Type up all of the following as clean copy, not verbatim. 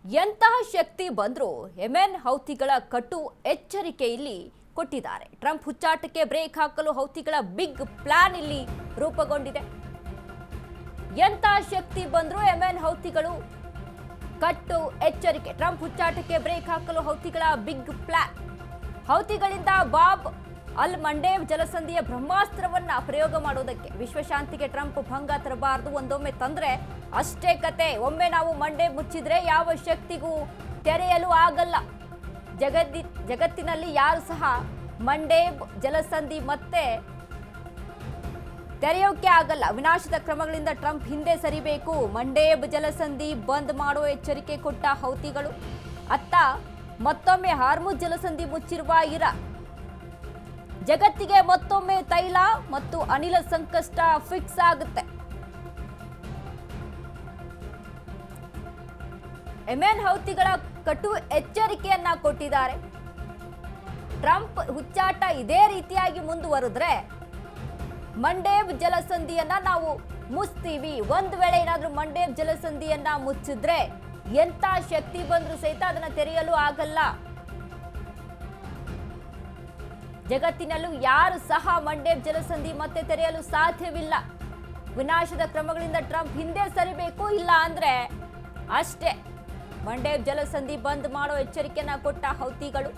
ಎಂತಹ ಶಕ್ತಿ ಬಂದರೂ ಯೆಮೆನ್ ಹೌತಿಗಳ ಕಟು ಎಚ್ಚರಿಕೆ ಇಲ್ಲಿ ಕೊಟ್ಟಿದ್ದಾರೆ. ಟ್ರಂಪ್ ಹುಚ್ಚಾಟಕ್ಕೆ ಬ್ರೇಕ್ ಹಾಕಲು ಹೌತಿಗಳ ಬಿಗ್ ಪ್ಲಾನ್ ಇಲ್ಲಿ ರೂಪುಗೊಂಡಿದೆ. ಎಂತಹ ಶಕ್ತಿ ಬಂದರೂ ಯೆಮೆನ್ ಹೌತಿಗಳು ಕಟ್ಟು ಎಚ್ಚರಿಕೆ. ಟ್ರಂಪ್ ಹುಚ್ಚಾಟಕ್ಕೆ ಬ್ರೇಕ್ ಹಾಕಲು ಹೌತಿಗಳ ಬಿಗ್ ಪ್ಲಾನ್. ಹೌತಿಗಳಿಂದ ಬಾಬ್ ಅಲ್ ಮಂಡೇಬ್ ಜಲಸಂಧಿಯ ಬ್ರಹ್ಮಾಸ್ತ್ರವನ್ನ ಪ್ರಯೋಗ ಮಾಡೋದಕ್ಕೆ ವಿಶ್ವಶಾಂತಿಗೆ ಟ್ರಂಪ್ ಭಂಗ ತರಬಾರದು. ಒಂದೊಮ್ಮೆ ತಂದ್ರೆ ಅಷ್ಟೇ ಕತೆ. ಒಮ್ಮೆ ನಾವು ಮಂಡೇಬ್ ಮುಚ್ಚಿದ್ರೆ ಯಾವ ಶಕ್ತಿಗೂ ತೆರೆಯಲು ಆಗಲ್ಲ. ಜಗತ್ತಿನಲ್ಲಿ ಯಾರು ಸಹ ಮಂಡೇಬ್ ಜಲಸಂಧಿ ಮತ್ತೆ ತೆರೆಯೋಕೆ ಆಗಲ್ಲ. ವಿನಾಶದ ಕ್ರಮಗಳಿಂದ ಟ್ರಂಪ್ ಹಿಂದೆ ಸರಿಬೇಕು. ಮಂಡೇಬ್ ಜಲಸಂಧಿ ಬಂದ್ ಮಾಡೋ ಎಚ್ಚರಿಕೆ ಕೊಟ್ಟ ಹೌತಿಗಳು. ಅತ್ತ ಮತ್ತೊಮ್ಮೆ ಹಾರ್ಮುಜ್ ಜಲಸಂಧಿ ಮುಚ್ಚಿರುವ ಇರಾನ್. ಜಗತ್ತಿಗೆ ಮತ್ತೊಮ್ಮೆ ತೈಲ ಮತ್ತು ಅನಿಲ ಸಂಕಷ್ಟ ಫಿಕ್ಸ್ ಆಗುತ್ತೆ. ಯೆಮೆನ್ ಹೌತಿಗಳ ಕಟು ಎಚ್ಚರಿಕೆಯನ್ನ ಕೊಟ್ಟಿದ್ದಾರೆ. ಟ್ರಂಪ್ ಹುಚ್ಚಾಟ ಇದೇ ರೀತಿಯಾಗಿ ಮುಂದುವರೆದ್ರೆ ಮಂಡೇಬ್ ಜಲಸಂಧಿಯನ್ನ ನಾವು ಮುಚ್ತೀವಿ. ಒಂದು ವೇಳೆ ಏನಾದ್ರೂ ಮಂಡೇಬ್ ಜಲಸಂಧಿಯನ್ನ ಮುಚ್ಚಿದ್ರೆ ಎಂತ ಶಕ್ತಿ ಬಂದ್ರೂ ಸಹಿತ ಅದನ್ನ ತೆರೆಯಲು ಆಗಲ್ಲ. ಜಗತ್ತಿನಲ್ಲೂ ಯಾರು ಸಹ ಮಂಡೇಬ್ ಜಲಸಂಧಿ ಮತ್ತೆ ತೆರೆಯಲು ಸಾಧ್ಯವಿಲ್ಲ. ವಿನಾಶದ ಕ್ರಮಗಳಿಂದ ಟ್ರಂಪ್ ಹಿಂದೆ ಸರಿಬೇಕು. ಇಲ್ಲ ಅಂದ್ರೆ ಅಷ್ಟೇ. ಮಂಡೇಬ್ ಜಲಸಂಧಿ ಬಂದ್ ಮಾಡೋ ಎಚ್ಚರಿಕೆಯನ್ನ ಕೊಟ್ಟ ಹೌತಿಗಳು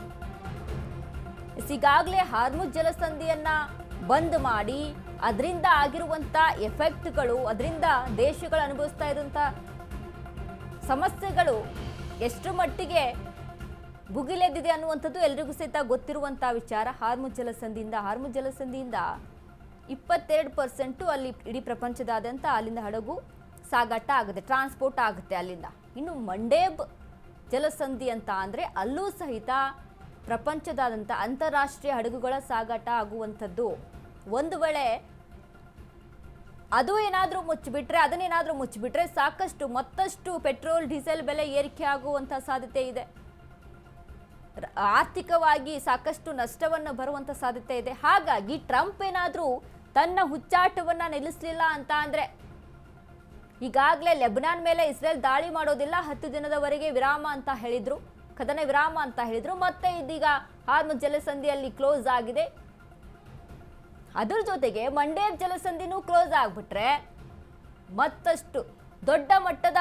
ಈಗಾಗಲೇ ಹಾರ್ಮುಜ್ ಜಲಸಂಧಿಯನ್ನ ಬಂದ್ ಮಾಡಿ ಅದರಿಂದ ಆಗಿರುವಂತ ಎಫೆಕ್ಟ್ಗಳು, ಅದರಿಂದ ದೇಶಗಳು ಅನುಭವಿಸ್ತಾ ಇರುವಂತ ಸಮಸ್ಯೆಗಳು ಎಷ್ಟು ಮಟ್ಟಿಗೆ ಭುಗಿಲೆದ್ದಿದೆ ಅನ್ನುವಂಥದ್ದು ಎಲ್ರಿಗೂ ಸಹಿತ ಗೊತ್ತಿರುವಂತಹ ವಿಚಾರ. ಹಾರ್ಮುಜ್ ಜಲಸಂಧಿಯಿಂದ 22% ಅಲ್ಲಿ ಇಡೀ ಪ್ರಪಂಚದಾದ್ಯಂತ ಅಲ್ಲಿಂದ ಹಡಗು ಸಾಗಾಟ ಆಗುತ್ತೆ, ಟ್ರಾನ್ಸ್ಪೋರ್ಟ್ ಆಗುತ್ತೆ ಅಲ್ಲಿಂದ. ಇನ್ನು ಮಂಡೇಬ್ ಜಲಸಂಧಿ ಅಂತ ಅಂದ್ರೆ ಅಲ್ಲೂ ಸಹಿತ ಪ್ರಪಂಚದಾದ್ಯಂತ ಅಂತಾರಾಷ್ಟ್ರೀಯ ಹಡಗುಗಳ ಸಾಗಾಟ ಆಗುವಂಥದ್ದು. ಒಂದು ವೇಳೆ ಅದನ್ನೇನಾದ್ರೂ ಮುಚ್ಚಿಬಿಟ್ರೆ ಸಾಕಷ್ಟು ಮತ್ತಷ್ಟು ಪೆಟ್ರೋಲ್ ಡೀಸೆಲ್ ಬೆಲೆ ಏರಿಕೆ ಆಗುವಂತ ಸಾಧ್ಯತೆ ಇದೆ. ಆರ್ಥಿಕವಾಗಿ ಸಾಕಷ್ಟು ನಷ್ಟವನ್ನು ಬರುವಂತ ಸಾಧ್ಯತೆ ಇದೆ. ಹಾಗಾಗಿ ಟ್ರಂಪ್ ಏನಾದ್ರೂ ತನ್ನ ಹುಚ್ಚಾಟವನ್ನ ನಿಲ್ಲಿಸಲಿಲ್ಲ ಅಂತ ಅಂದ್ರೆ, ಈಗಾಗಲೇ ಲೆಬನಾನ್ ಮೇಲೆ ಇಸ್ರೇಲ್ ದಾಳಿ ಮಾಡೋದಿಲ್ಲ, 10 ದಿನದವರೆಗೆ ವಿರಾಮ ಅಂತ ಹೇಳಿದ್ರು, ಕದನ ವಿರಾಮ ಅಂತ ಹೇಳಿದ್ರು. ಮತ್ತೆ ಇದೀಗ ಹಾರ್ಮುಜ್ ಜಲಸಂಧಿಯಲ್ಲಿ ಕ್ಲೋಸ್ ಆಗಿದೆ. ಅದರ ಜೊತೆಗೆ ಮಂಡೇಬ್ ಜಲಸಂಧಿನೂ ಕ್ಲೋಸ್ ಆಗ್ಬಿಟ್ರೆ ಮತ್ತಷ್ಟು ದೊಡ್ಡ ಮಟ್ಟದ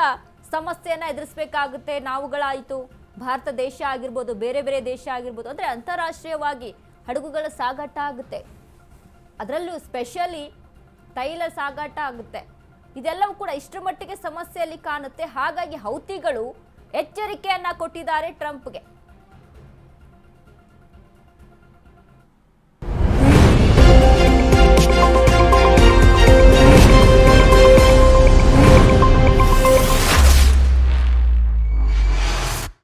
ಸಮಸ್ಯೆಯನ್ನ ಎದುರಿಸಬೇಕಾಗುತ್ತೆ. ನಾವುಗಳಾಯಿತು, ಭಾರತ ದೇಶ ಆಗಿರ್ಬೋದು, ಬೇರೆ ಬೇರೆ ದೇಶ ಆಗಿರ್ಬೋದು, ಅಂದರೆ ಅಂತಾರಾಷ್ಟ್ರೀಯವಾಗಿ ಹಡಗುಗಳ ಸಾಗಾಟ ಆಗುತ್ತೆ. ಅದರಲ್ಲೂ ಸ್ಪೆಷಲಿ ತೈಲ ಸಾಗಾಟ ಆಗುತ್ತೆ. ಇದೆಲ್ಲವೂ ಕೂಡ ಇಷ್ಟರ ಮಟ್ಟಿಗೆ ಸಮಸ್ಯೆಯಲ್ಲಿ ಕಾಣುತ್ತೆ. ಹಾಗಾಗಿ ಹೌತಿಗಳು ಎಚ್ಚರಿಕೆಯನ್ನ ಕೊಟ್ಟಿದ್ದಾರೆ ಟ್ರಂಪ್ಗೆ.